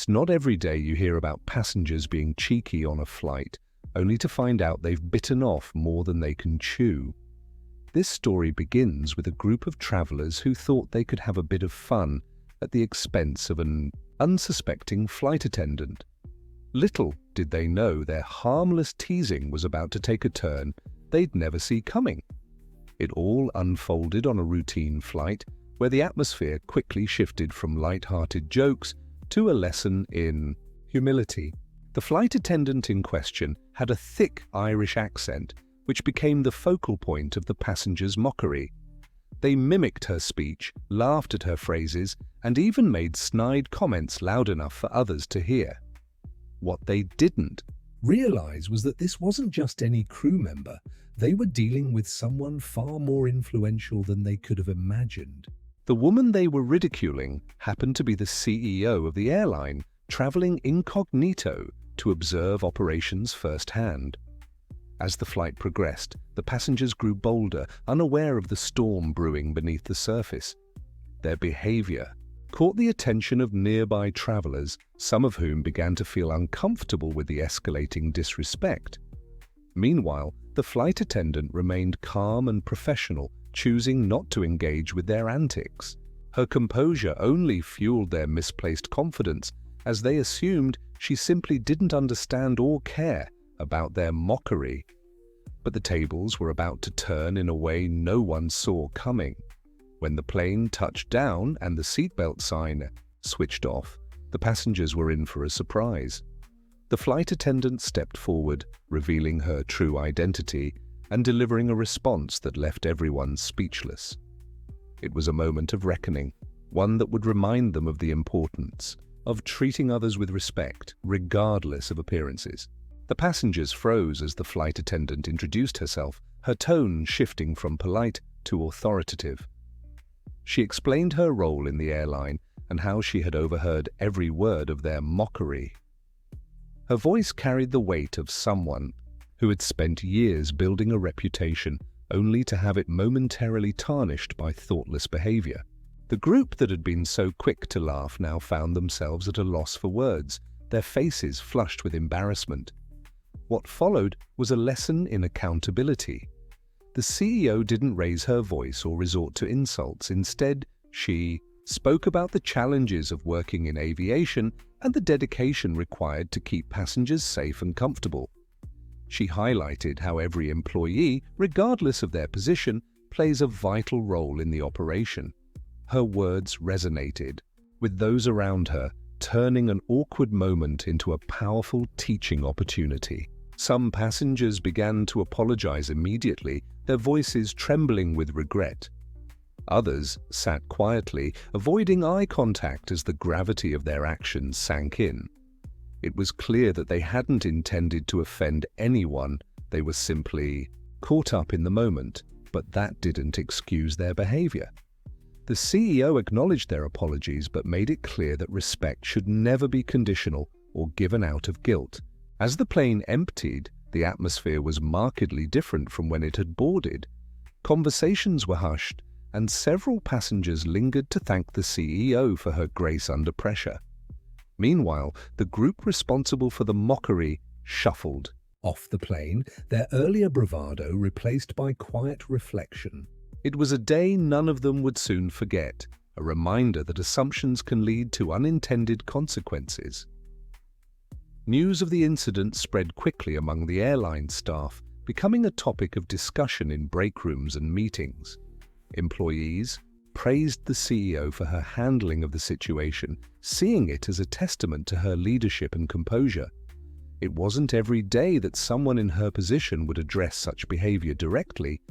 It's not every day you hear about passengers being cheeky on a flight, only to find out they've bitten off more than they can chew. This story begins with a group of travelers who thought they could have a bit of fun at the expense of an unsuspecting flight attendant. Little did they know their harmless teasing was about to take a turn they'd never see coming. It all unfolded on a routine flight where the atmosphere quickly shifted from light-hearted jokes to a lesson in humility. The flight attendant in question had a thick Irish accent, which became the focal point of the passengers' mockery. They mimicked her speech, laughed at her phrases, and even made snide comments loud enough for others to hear. What they didn't realize was that this wasn't just any crew member. They were dealing with someone far more influential than they could have imagined. The woman they were ridiculing happened to be the CEO of the airline, traveling incognito to observe operations firsthand. As the flight progressed, the passengers grew bolder, unaware of the storm brewing beneath the surface. Their behavior caught the attention of nearby travelers, some of whom began to feel uncomfortable with the escalating disrespect. Meanwhile, the flight attendant remained calm and professional, choosing not to engage with their antics. Her composure only fueled their misplaced confidence, as they assumed she simply didn't understand or care about their mockery. But the tables were about to turn in a way no one saw coming. When the plane touched down and the seatbelt sign switched off, the passengers were in for a surprise. The flight attendant stepped forward, revealing her true identity and delivering a response that left everyone speechless. It was a moment of reckoning, one that would remind them of the importance of treating others with respect, regardless of appearances. The passengers froze as the flight attendant introduced herself, her tone shifting from polite to authoritative. She explained her role in the airline and how she had overheard every word of their mockery. Her voice carried the weight of someone who had spent years building a reputation only to have it momentarily tarnished by thoughtless behavior. The group that had been so quick to laugh now found themselves at a loss for words, their faces flushed with embarrassment. What followed was a lesson in accountability. The CEO didn't raise her voice or resort to insults. Instead, she spoke about the challenges of working in aviation and the dedication required to keep passengers safe and comfortable. She highlighted how every employee, regardless of their position, plays a vital role in the operation. Her words resonated with those around her, turning an awkward moment into a powerful teaching opportunity. Some passengers began to apologize immediately, their voices trembling with regret. Others sat quietly, avoiding eye contact as the gravity of their actions sank in. It was clear that they hadn't intended to offend anyone, they were simply caught up in the moment, but that didn't excuse their behavior. The CEO acknowledged their apologies but made it clear that respect should never be conditional or given out of guilt. As the plane emptied, the atmosphere was markedly different from when it had boarded. Conversations were hushed, and several passengers lingered to thank the CEO for her grace under pressure. Meanwhile, the group responsible for the mockery shuffled off the plane, their earlier bravado replaced by quiet reflection. It was a day none of them would soon forget, a reminder that assumptions can lead to unintended consequences. News of the incident spread quickly among the airline staff, becoming a topic of discussion in break rooms and meetings. Employees praised the CEO for her handling of the situation, seeing it as a testament to her leadership and composure. It wasn't every day that someone in her position would address such behavior directly,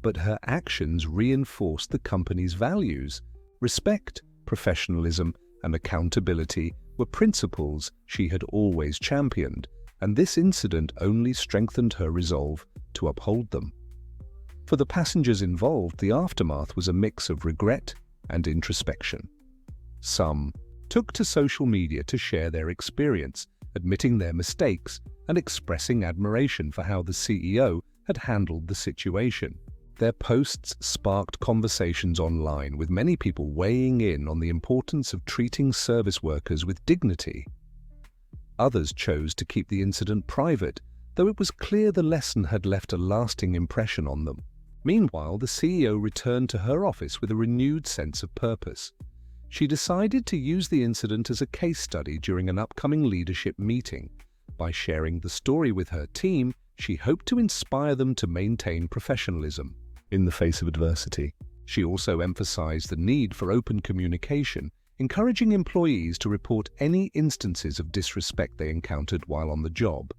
but her actions reinforced the company's values. Respect, professionalism, and accountability were principles she had always championed, and this incident only strengthened her resolve to uphold them. For the passengers involved, the aftermath was a mix of regret and introspection. Some took to social media to share their experience, admitting their mistakes and expressing admiration for how the CEO had handled the situation. Their posts sparked conversations online, with many people weighing in on the importance of treating service workers with dignity. Others chose to keep the incident private, though it was clear the lesson had left a lasting impression on them. Meanwhile, the CEO returned to her office with a renewed sense of purpose. She decided to use the incident as a case study during an upcoming leadership meeting. By sharing the story with her team, she hoped to inspire them to maintain professionalism in the face of adversity. She also emphasized the need for open communication, encouraging employees to report any instances of disrespect they encountered while on the job.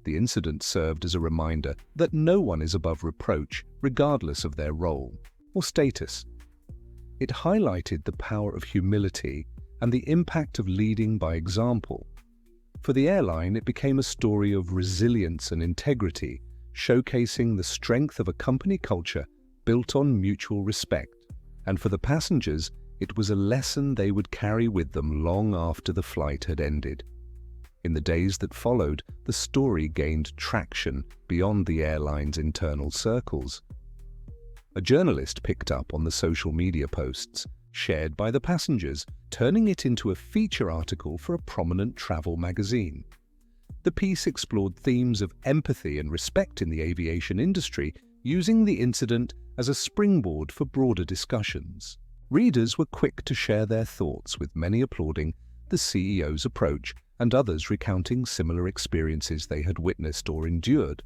The incident served as a reminder that no one is above reproach, regardless of their role or status. It highlighted the power of humility and the impact of leading by example. For the airline, it became a story of resilience and integrity, showcasing the strength of a company culture built on mutual respect. And for the passengers, it was a lesson they would carry with them long after the flight had ended. In the days that followed, the story gained traction beyond the airline's internal circles. A journalist picked up on the social media posts shared by the passengers, turning it into a feature article for a prominent travel magazine. The piece explored themes of empathy and respect in the aviation industry, using the incident as a springboard for broader discussions. Readers were quick to share their thoughts, with many applauding the CEO's approach and others recounting similar experiences they had witnessed or endured.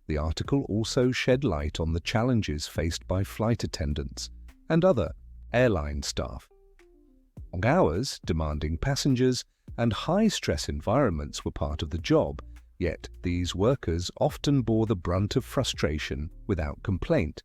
The article also shed light on the challenges faced by flight attendants and other airline staff. Long hours, demanding passengers, and high-stress environments were part of the job, yet these workers often bore the brunt of frustration without complaint.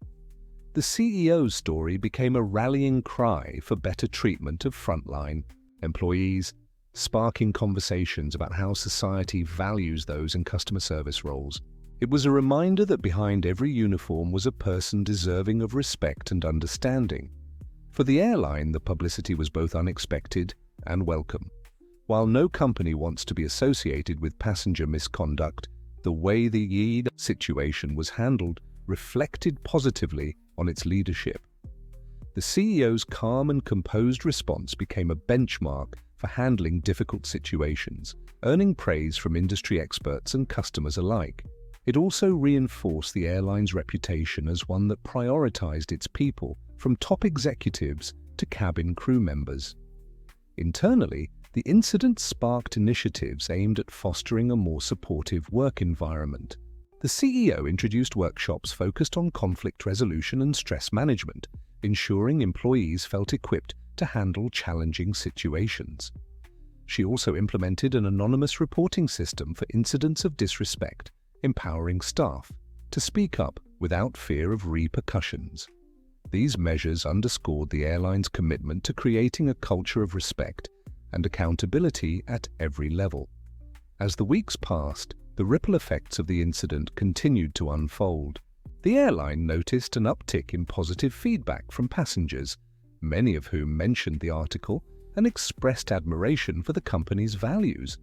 The CEO's story became a rallying cry for better treatment of frontline employees, sparking conversations about how society values those in customer service roles. It was a reminder that behind every uniform was a person deserving of respect and understanding. For the airline, the publicity was both unexpected and welcome. While no company wants to be associated with passenger misconduct, the way the Yeed situation was handled reflected positively on its leadership. The CEO's calm and composed response became a benchmark for handling difficult situations, earning praise from industry experts and customers alike. It also reinforced the airline's reputation as one that prioritized its people, from top executives to cabin crew members. Internally, the incident sparked initiatives aimed at fostering a more supportive work environment. The CEO introduced workshops focused on conflict resolution and stress management, ensuring employees felt equipped to handle challenging situations. She also implemented an anonymous reporting system for incidents of disrespect, empowering staff to speak up without fear of repercussions. These measures underscored the airline's commitment to creating a culture of respect and accountability at every level. As the weeks passed, the ripple effects of the incident continued to unfold. The airline noticed an uptick in positive feedback from passengers, many of whom mentioned the article and expressed admiration for the company's values.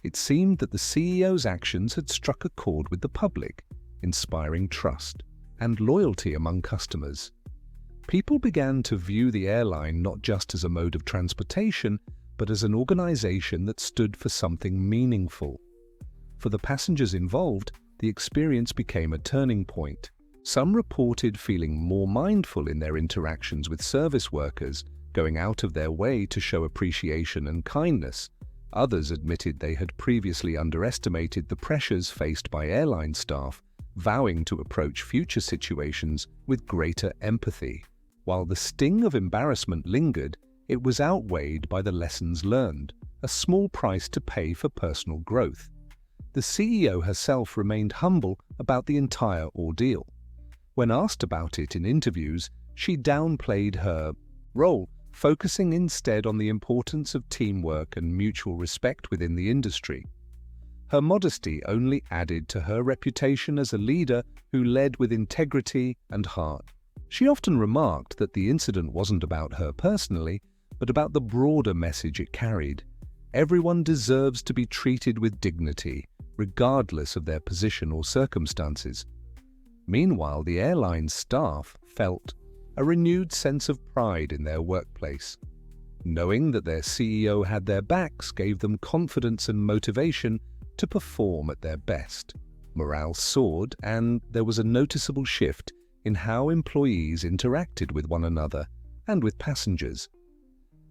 It seemed that the CEO's actions had struck a chord with the public, inspiring trust and loyalty among customers. People began to view the airline not just as a mode of transportation, but as an organization that stood for something meaningful. For the passengers involved, the experience became a turning point. Some reported feeling more mindful in their interactions with service workers, going out of their way to show appreciation and kindness. Others admitted they had previously underestimated the pressures faced by airline staff, vowing to approach future situations with greater empathy. While the sting of embarrassment lingered, it was outweighed by the lessons learned, a small price to pay for personal growth. The CEO herself remained humble about the entire ordeal. When asked about it in interviews, she downplayed her role, focusing instead on the importance of teamwork and mutual respect within the industry. Her modesty only added to her reputation as a leader who led with integrity and heart. She often remarked that the incident wasn't about her personally, but about the broader message it carried. Everyone deserves to be treated with dignity, regardless of their position or circumstances. Meanwhile, the airline's staff felt a renewed sense of pride in their workplace. Knowing that their CEO had their backs gave them confidence and motivation to perform at their best. Morale soared, and there was a noticeable shift in how employees interacted with one another and with passengers.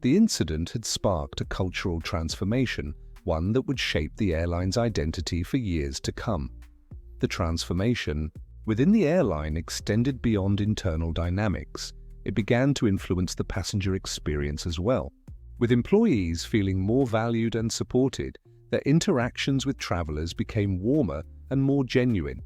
The incident had sparked a cultural transformation, one that would shape the airline's identity for years to come. The transformation within the airline extended beyond internal dynamics. It began to influence the passenger experience as well. With employees feeling more valued and supported, their interactions with travelers became warmer and more genuine.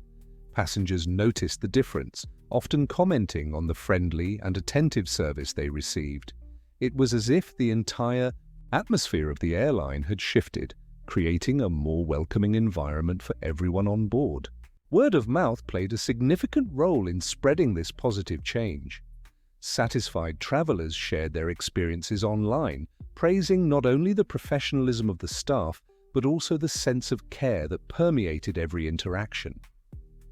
Passengers noticed the difference, often commenting on the friendly and attentive service they received. It was as if the entire atmosphere of the airline had shifted, creating a more welcoming environment for everyone on board. Word of mouth played a significant role in spreading this positive change. Satisfied travelers shared their experiences online, praising not only the professionalism of the staff, but also the sense of care that permeated every interaction.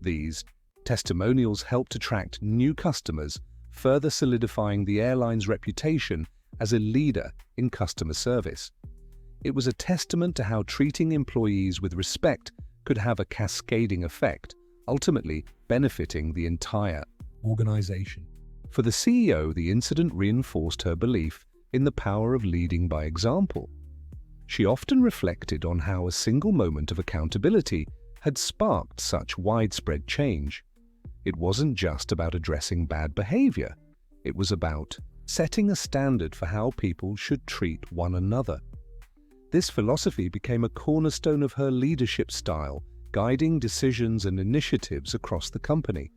These testimonials helped attract new customers, further solidifying the airline's reputation as a leader in customer service. It was a testament to how treating employees with respect could have a cascading effect, ultimately benefiting the entire organization. For the CEO, the incident reinforced her belief in the power of leading by example. She often reflected on how a single moment of accountability had sparked such widespread change. It wasn't just about addressing bad behavior. It was about setting a standard for how people should treat one another. This philosophy became a cornerstone of her leadership style, guiding decisions and initiatives across the company.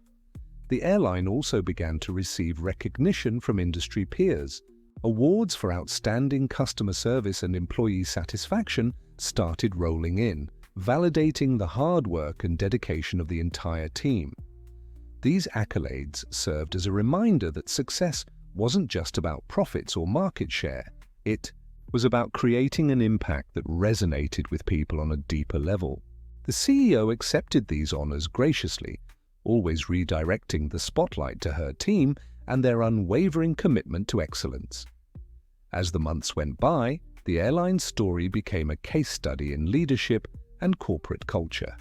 The airline also began to receive recognition from industry peers. Awards for outstanding customer service and employee satisfaction started rolling in, validating the hard work and dedication of the entire team. These accolades served as a reminder that success wasn't just about profits or market share. It was about creating an impact that resonated with people on a deeper level. The CEO accepted these honors graciously, always redirecting the spotlight to her team and their unwavering commitment to excellence. As the months went by, the airline's story became a case study in leadership and corporate culture.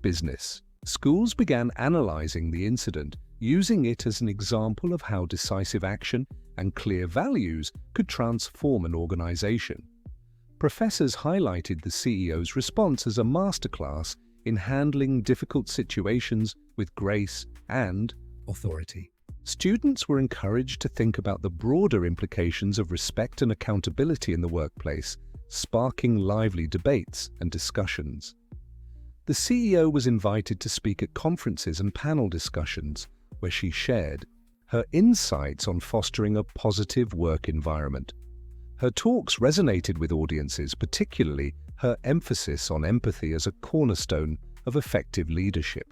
Business schools began analyzing the incident, using it as an example of how decisive action and clear values could transform an organization. Professors highlighted the CEO's response as a masterclass in handling difficult situations with grace and authority. Students were encouraged to think about the broader implications of respect and accountability in the workplace, sparking lively debates and discussions. The CEO was invited to speak at conferences and panel discussions, where she shared her insights on fostering a positive work environment. Her talks resonated with audiences, particularly her emphasis on empathy as a cornerstone of effective leadership.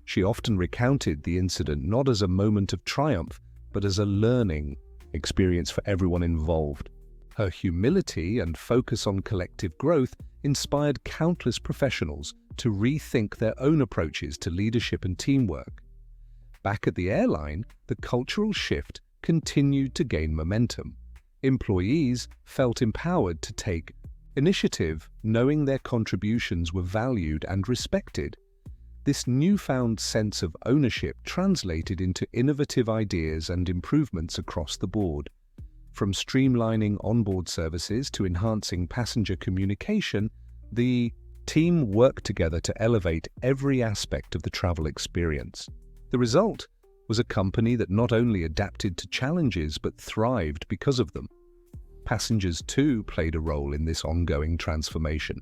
She often recounted the incident not as a moment of triumph, but as a learning experience for everyone involved. Her humility and focus on collective growth inspired countless professionals to rethink their own approaches to leadership and teamwork. Back at the airline, the cultural shift continued to gain momentum. Employees felt empowered to take initiative, knowing their contributions were valued and respected. This newfound sense of ownership translated into innovative ideas and improvements across the board. From streamlining onboard services to enhancing passenger communication, the team worked together to elevate every aspect of the travel experience. The result was a company that not only adapted to challenges but thrived because of them. Passengers too played a role in this ongoing transformation.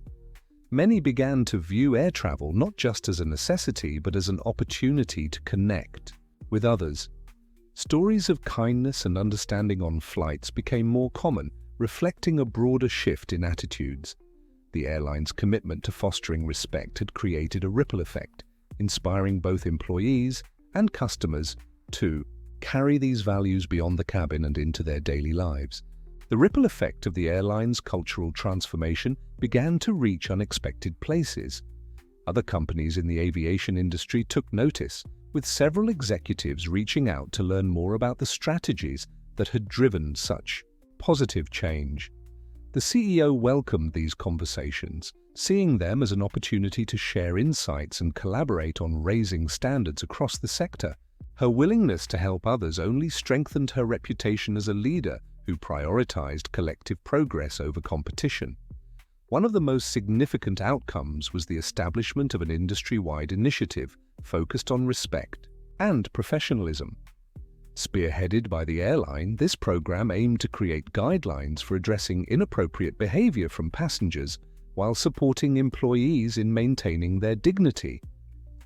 Many began to view air travel not just as a necessity but as an opportunity to connect with others. Stories of kindness and understanding on flights became more common, reflecting a broader shift in attitudes. The airline's commitment to fostering respect had created a ripple effect, inspiring both employees and customers to carry these values beyond the cabin and into their daily lives. The ripple effect of the airline's cultural transformation began to reach unexpected places. Other companies in the aviation industry took notice, with several executives reaching out to learn more about the strategies that had driven such positive change. The CEO welcomed these conversations, seeing them as an opportunity to share insights and collaborate on raising standards across the sector. Her willingness to help others only strengthened her reputation as a leader who prioritized collective progress over competition. One of the most significant outcomes was the establishment of an industry-wide initiative focused on respect and professionalism. Spearheaded by the airline, this program aimed to create guidelines for addressing inappropriate behavior from passengers while supporting employees in maintaining their dignity.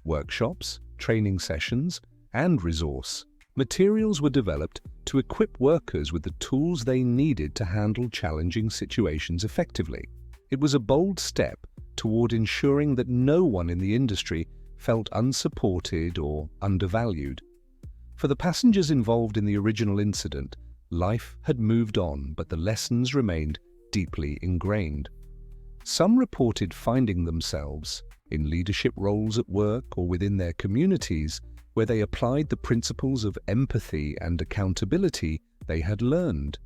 Workshops, training sessions, and resource materials were developed to equip workers with the tools they needed to handle challenging situations effectively. It was a bold step toward ensuring that no one in the industry felt unsupported or undervalued. For the passengers involved in the original incident, life had moved on, but the lessons remained deeply ingrained. Some reported finding themselves in leadership roles at work or within their communities where they applied the principles of empathy and accountability they had learned.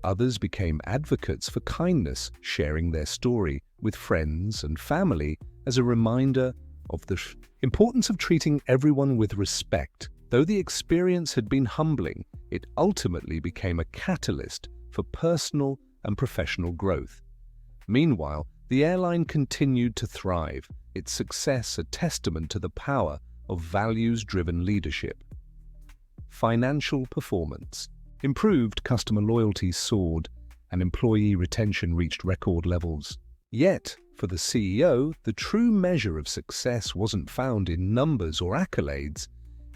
Others became advocates for kindness, sharing their story with friends and family as a reminder of the importance of treating everyone with respect. Though the experience had been humbling, it ultimately became a catalyst for personal and professional growth. Meanwhile, the airline continued to thrive, its success a testament to the power of values-driven leadership. Financial performance. Improved customer loyalty soared, and employee retention reached record levels. Yet, for the CEO, the true measure of success wasn't found in numbers or accolades.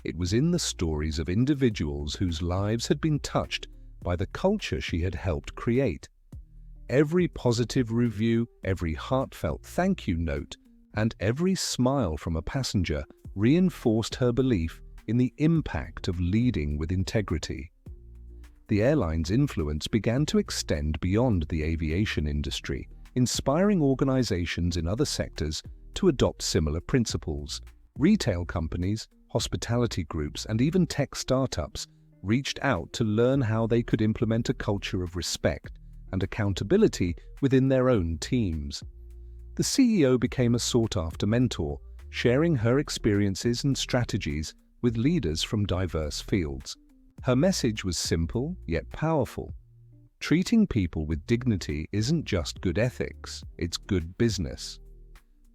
It was in the stories of individuals whose lives had been touched by the culture she had helped create. Every positive review, every heartfelt thank you note, and every smile from a passenger reinforced her belief in the impact of leading with integrity. The airline's influence began to extend beyond the aviation industry, inspiring organizations in other sectors to adopt similar principles. Retail companies, hospitality groups, and even tech startups reached out to learn how they could implement a culture of respect and accountability within their own teams. The CEO became a sought-after mentor, sharing her experiences and strategies with leaders from diverse fields. Her message was simple yet powerful. Treating people with dignity isn't just good ethics, it's good business.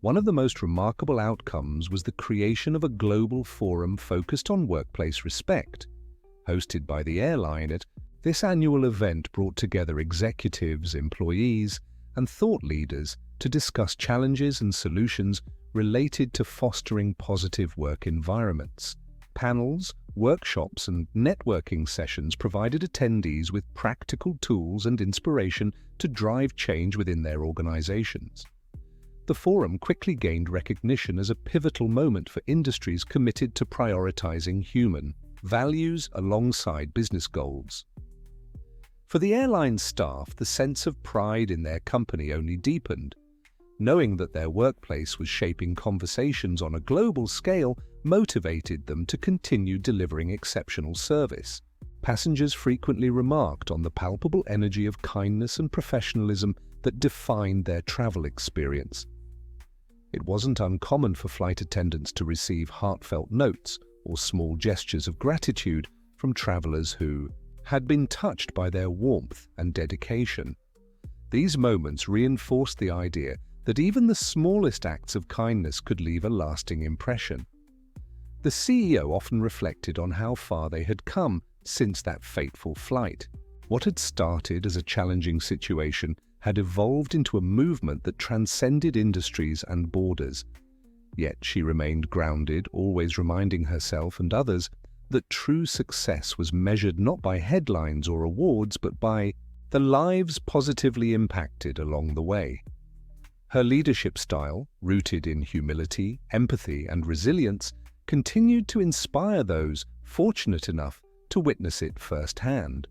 One of the most remarkable outcomes was the creation of a global forum focused on workplace respect. Hosted by the airline, this annual event brought together executives, employees, and thought leaders to discuss challenges and solutions related to fostering positive work environments. Panels, workshops, and networking sessions provided attendees with practical tools and inspiration to drive change within their organizations. The forum quickly gained recognition as a pivotal moment for industries committed to prioritizing human values alongside business goals. For the airline staff, the sense of pride in their company only deepened. Knowing that their workplace was shaping conversations on a global scale motivated them to continue delivering exceptional service. Passengers frequently remarked on the palpable energy of kindness and professionalism that defined their travel experience. It wasn't uncommon for flight attendants to receive heartfelt notes or small gestures of gratitude from travelers who had been touched by their warmth and dedication. These moments reinforced the idea that even the smallest acts of kindness could leave a lasting impression. The CEO often reflected on how far they had come since that fateful flight. What had started as a challenging situation had evolved into a movement that transcended industries and borders. Yet she remained grounded, always reminding herself and others that true success was measured not by headlines or awards, but by the lives positively impacted along the way. Her leadership style, rooted in humility, empathy, and resilience, continued to inspire those fortunate enough to witness it firsthand.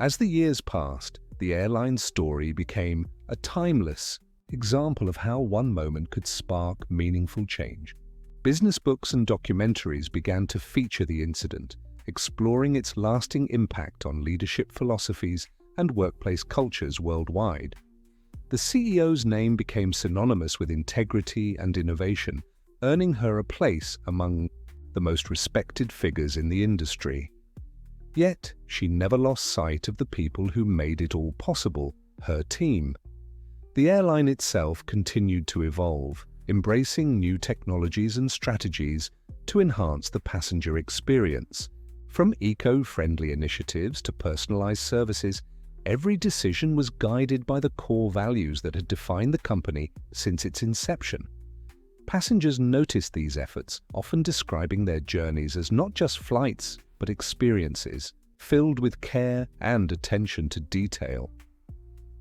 As the years passed, the airline's story became a timeless example of how one moment could spark meaningful change. Business books and documentaries began to feature the incident, exploring its lasting impact on leadership philosophies and workplace cultures worldwide. The CEO's name became synonymous with integrity and innovation, earning her a place among the most respected figures in the industry. Yet, she never lost sight of the people who made it all possible, her team. The airline itself continued to evolve, embracing new technologies and strategies to enhance the passenger experience. From eco-friendly initiatives to personalized services, every decision was guided by the core values that had defined the company since its inception. Passengers noticed these efforts, often describing their journeys as not just flights, but experiences, filled with care and attention to detail.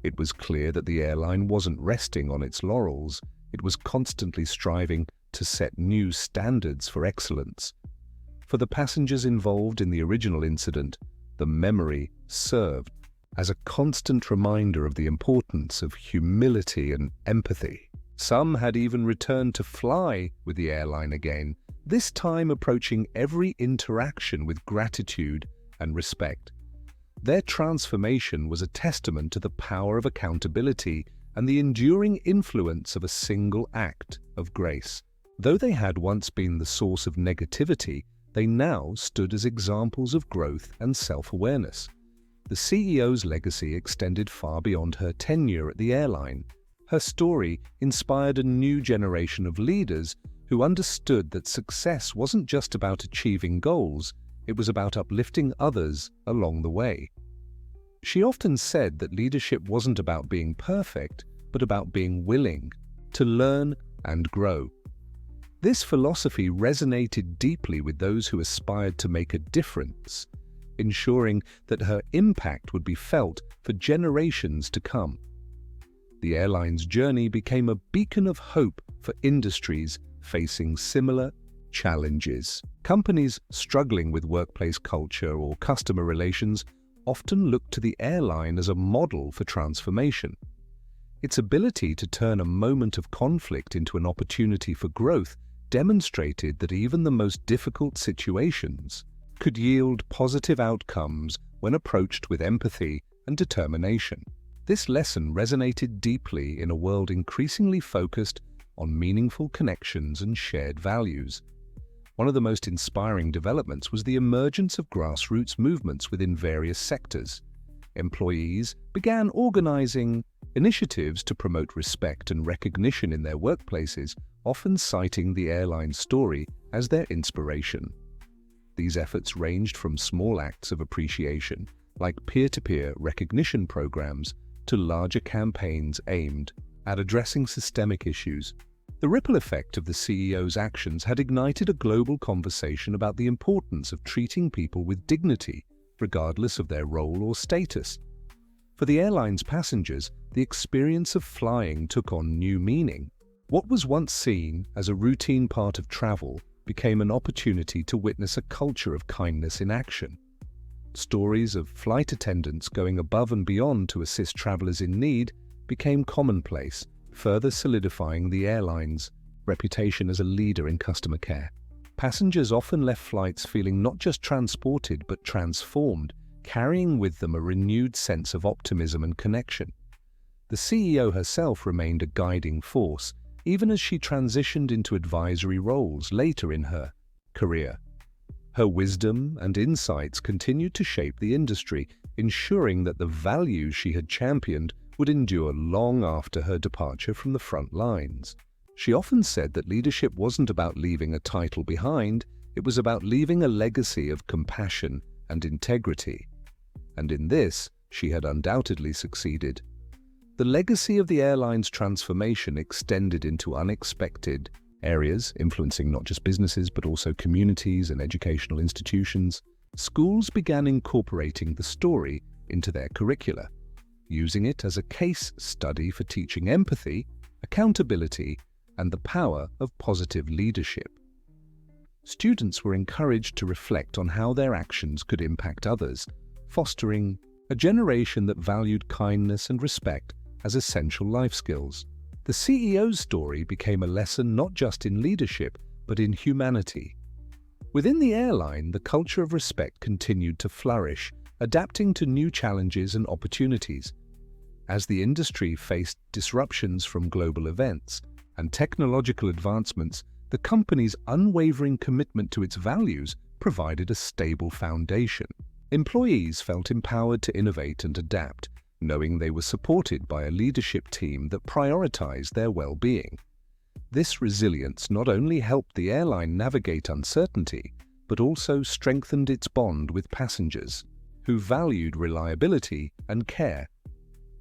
It was clear that the airline wasn't resting on its laurels. It was constantly striving to set new standards for excellence. For the passengers involved in the original incident, the memory served as a constant reminder of the importance of humility and empathy. Some had even returned to fly with the airline again, this time approaching every interaction with gratitude and respect. Their transformation was a testament to the power of accountability and the enduring influence of a single act of grace. Though they had once been the source of negativity, they now stood as examples of growth and self-awareness. The CEO's legacy extended far beyond her tenure at the airline. Her story inspired a new generation of leaders who understood that success wasn't just about achieving goals, it was about uplifting others along the way. She often said that leadership wasn't about being perfect, but about being willing to learn and grow. This philosophy resonated deeply with those who aspired to make a difference, ensuring that her impact would be felt for generations to come. The airline's journey became a beacon of hope for industries facing similar challenges. Companies struggling with workplace culture or customer relations often look to the airline as a model for transformation. Its ability to turn a moment of conflict into an opportunity for growth demonstrated that even the most difficult situations could yield positive outcomes when approached with empathy and determination. This lesson resonated deeply in a world increasingly focused on meaningful connections and shared values. One of the most inspiring developments was the emergence of grassroots movements within various sectors. Employees began organizing initiatives to promote respect and recognition in their workplaces, often citing the airline's story as their inspiration. These efforts ranged from small acts of appreciation, like peer-to-peer recognition programs, to larger campaigns aimed at addressing systemic issues. The ripple effect of the CEO's actions had ignited a global conversation about the importance of treating people with dignity, regardless of their role or status. For the airline's passengers, the experience of flying took on new meaning. What was once seen as a routine part of travel became an opportunity to witness a culture of kindness in action. Stories of flight attendants going above and beyond to assist travelers in need became commonplace, further solidifying the airline's reputation as a leader in customer care. Passengers often left flights feeling not just transported but transformed, carrying with them a renewed sense of optimism and connection. The CEO herself remained a guiding force, even as she transitioned into advisory roles later in her career. Her wisdom and insights continued to shape the industry, ensuring that the values she had championed would endure long after her departure from the front lines. She often said that leadership wasn't about leaving a title behind, it was about leaving a legacy of compassion and integrity. And in this, she had undoubtedly succeeded. The legacy of the airline's transformation extended into unexpected areas, influencing not just businesses but also communities and educational institutions. Schools began incorporating the story into their curricula, using it as a case study for teaching empathy, accountability, and the power of positive leadership. Students were encouraged to reflect on how their actions could impact others, fostering a generation that valued kindness and respect as essential life skills. The CEO's story became a lesson not just in leadership, but in humanity. Within the airline, the culture of respect continued to flourish, adapting to new challenges and opportunities. As the industry faced disruptions from global events and technological advancements, the company's unwavering commitment to its values provided a stable foundation. Employees felt empowered to innovate and adapt, knowing they were supported by a leadership team that prioritized their well-being. This resilience not only helped the airline navigate uncertainty, but also strengthened its bond with passengers, who valued reliability and care.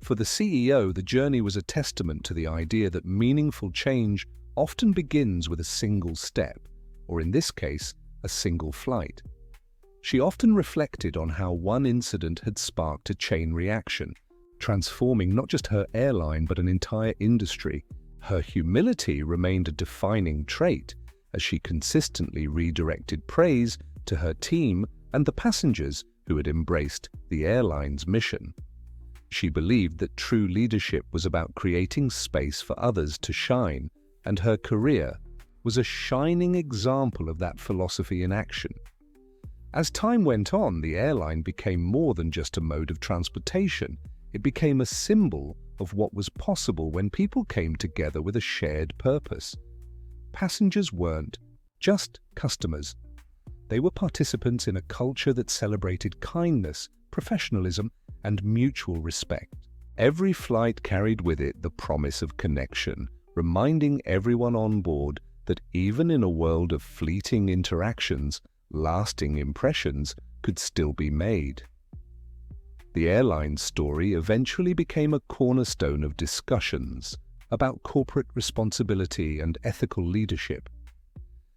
For the CEO, the journey was a testament to the idea that meaningful change often begins with a single step, or in this case, a single flight. She often reflected on how one incident had sparked a chain reaction, transforming not just her airline but an entire industry. Her humility remained a defining trait as she consistently redirected praise to her team and the passengers who had embraced the airline's mission. She believed that true leadership was about creating space for others to shine, and her career was a shining example of that philosophy in action. As time went on, the airline became more than just a mode of transportation. It became a symbol of what was possible when people came together with a shared purpose. Passengers weren't just customers. They were participants in a culture that celebrated kindness, professionalism, and mutual respect. Every flight carried with it the promise of connection, reminding everyone on board that even in a world of fleeting interactions, lasting impressions could still be made. The airline's story eventually became a cornerstone of discussions about corporate responsibility and ethical leadership.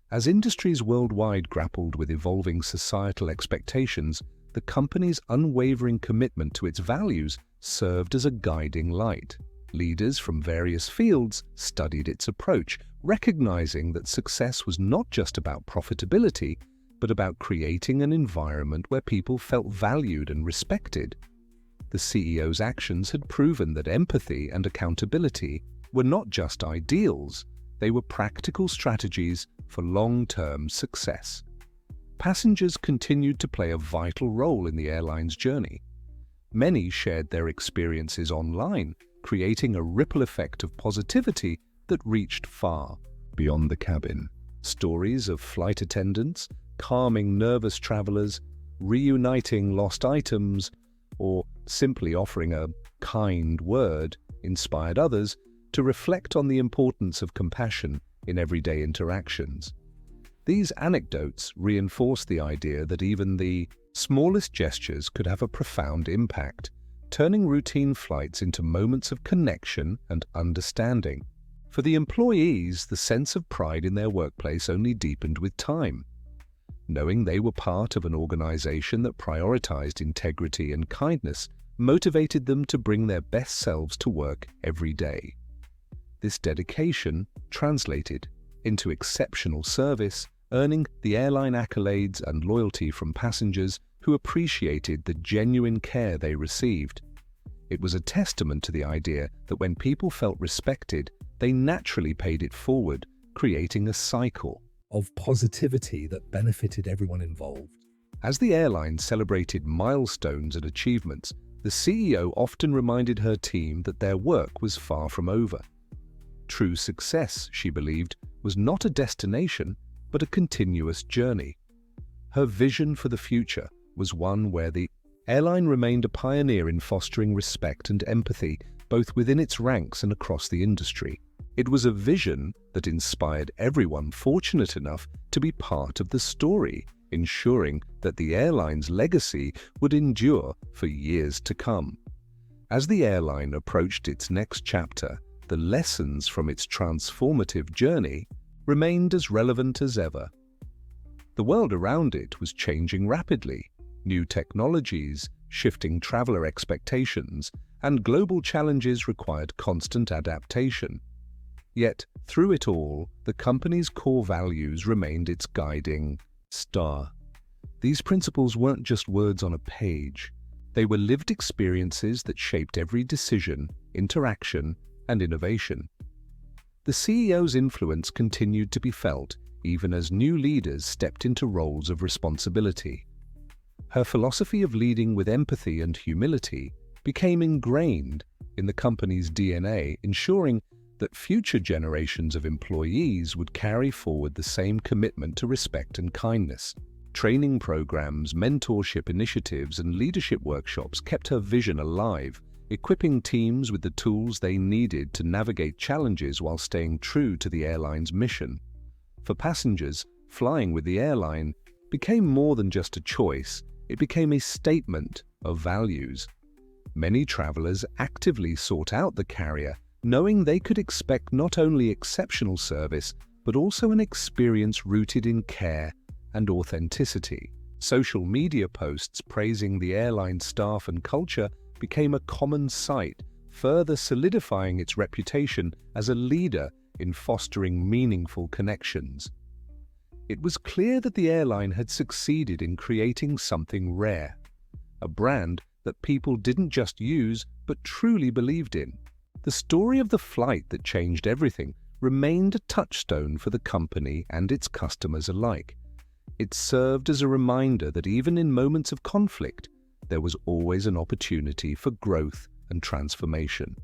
As industries worldwide grappled with evolving societal expectations, the company's unwavering commitment to its values served as a guiding light. Leaders from various fields studied its approach, recognizing that success was not just about profitability, but about creating an environment where people felt valued and respected. The CEO's actions had proven that empathy and accountability were not just ideals, they were practical strategies for long-term success. Passengers continued to play a vital role in the airline's journey. Many shared their experiences online, creating a ripple effect of positivity that reached far beyond the cabin. Stories of flight attendants calming nervous travelers, reuniting lost items, or simply offering a kind word inspired others to reflect on the importance of compassion in everyday interactions. These anecdotes reinforce the idea that even the smallest gestures could have a profound impact, turning routine flights into moments of connection and understanding. For the employees, the sense of pride in their workplace only deepened with time. Knowing they were part of an organization that prioritized integrity and kindness motivated them to bring their best selves to work every day. This dedication translated into exceptional service, earning the airline accolades and loyalty from passengers who appreciated the genuine care they received. It was a testament to the idea that when people felt respected, they naturally paid it forward, creating a cycle of positivity that benefited everyone involved. As the airline celebrated milestones and achievements, the CEO often reminded her team that their work was far from over. True success, she believed, was not a destination, but a continuous journey. Her vision for the future was one where the airline remained a pioneer in fostering respect and empathy, both within its ranks and across the industry. It was a vision that inspired everyone fortunate enough to be part of the story, ensuring that the airline's legacy would endure for years to come. As the airline approached its next chapter, the lessons from its transformative journey remained as relevant as ever. The world around it was changing rapidly. New technologies, shifting traveler expectations, and global challenges required constant adaptation. Yet, through it all, the company's core values remained its guiding star. These principles weren't just words on a page. They were lived experiences that shaped every decision, interaction, and innovation. The CEO's influence continued to be felt even as new leaders stepped into roles of responsibility. Her philosophy of leading with empathy and humility became ingrained in the company's DNA, ensuring that future generations of employees would carry forward the same commitment to respect and kindness. Training programs, mentorship initiatives, and leadership workshops kept her vision alive, equipping teams with the tools they needed to navigate challenges while staying true to the airline's mission. For passengers, flying with the airline became more than just a choice, it became a statement of values. Many travelers actively sought out the carrier, knowing they could expect not only exceptional service, but also an experience rooted in care and authenticity. Social media posts praising the airline staff and culture became a common sight, further solidifying its reputation as a leader in fostering meaningful connections. It was clear that the airline had succeeded in creating something rare, a brand that people didn't just use but truly believed in. The story of the flight that changed everything remained a touchstone for the company and its customers alike. It served as a reminder that even in moments of conflict, there was always an opportunity for growth and transformation.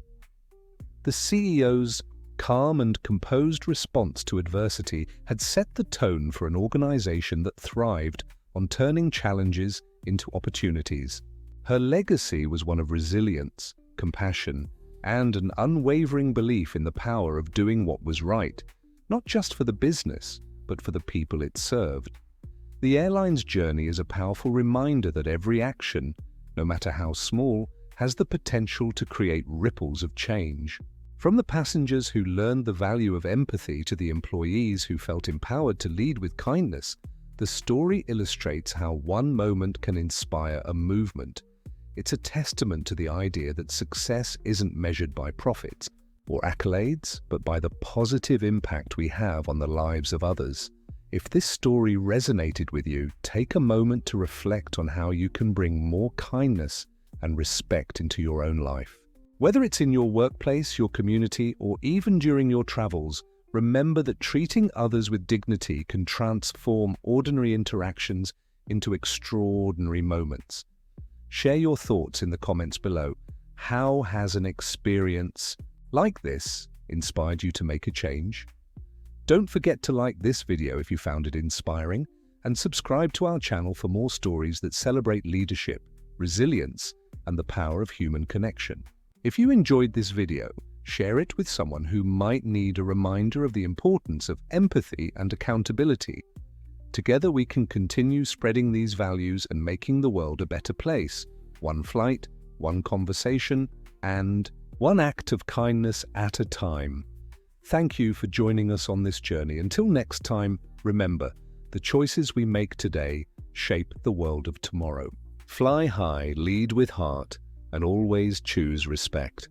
The CEO's calm and composed response to adversity had set the tone for an organization that thrived on turning challenges into opportunities. Her legacy was one of resilience, compassion, and an unwavering belief in the power of doing what was right, not just for the business, but for the people it served. The airline's journey is a powerful reminder that every action, no matter how small, has the potential to create ripples of change. From the passengers who learned the value of empathy to the employees who felt empowered to lead with kindness, the story illustrates how one moment can inspire a movement. It's a testament to the idea that success isn't measured by profits or accolades, but by the positive impact we have on the lives of others. If this story resonated with you, take a moment to reflect on how you can bring more kindness and respect into your own life. Whether it's in your workplace, your community, or even during your travels, remember that treating others with dignity can transform ordinary interactions into extraordinary moments. Share your thoughts in the comments below. How has an experience like this inspired you to make a change? Don't forget to like this video if you found it inspiring, and subscribe to our channel for more stories that celebrate leadership, resilience, and the power of human connection. If you enjoyed this video, share it with someone who might need a reminder of the importance of empathy and accountability. Together we can continue spreading these values and making the world a better place, one flight, one conversation, and one act of kindness at a time. Thank you for joining us on this journey. Until next time, remember, the choices we make today shape the world of tomorrow. Fly high, lead with heart, and always choose respect.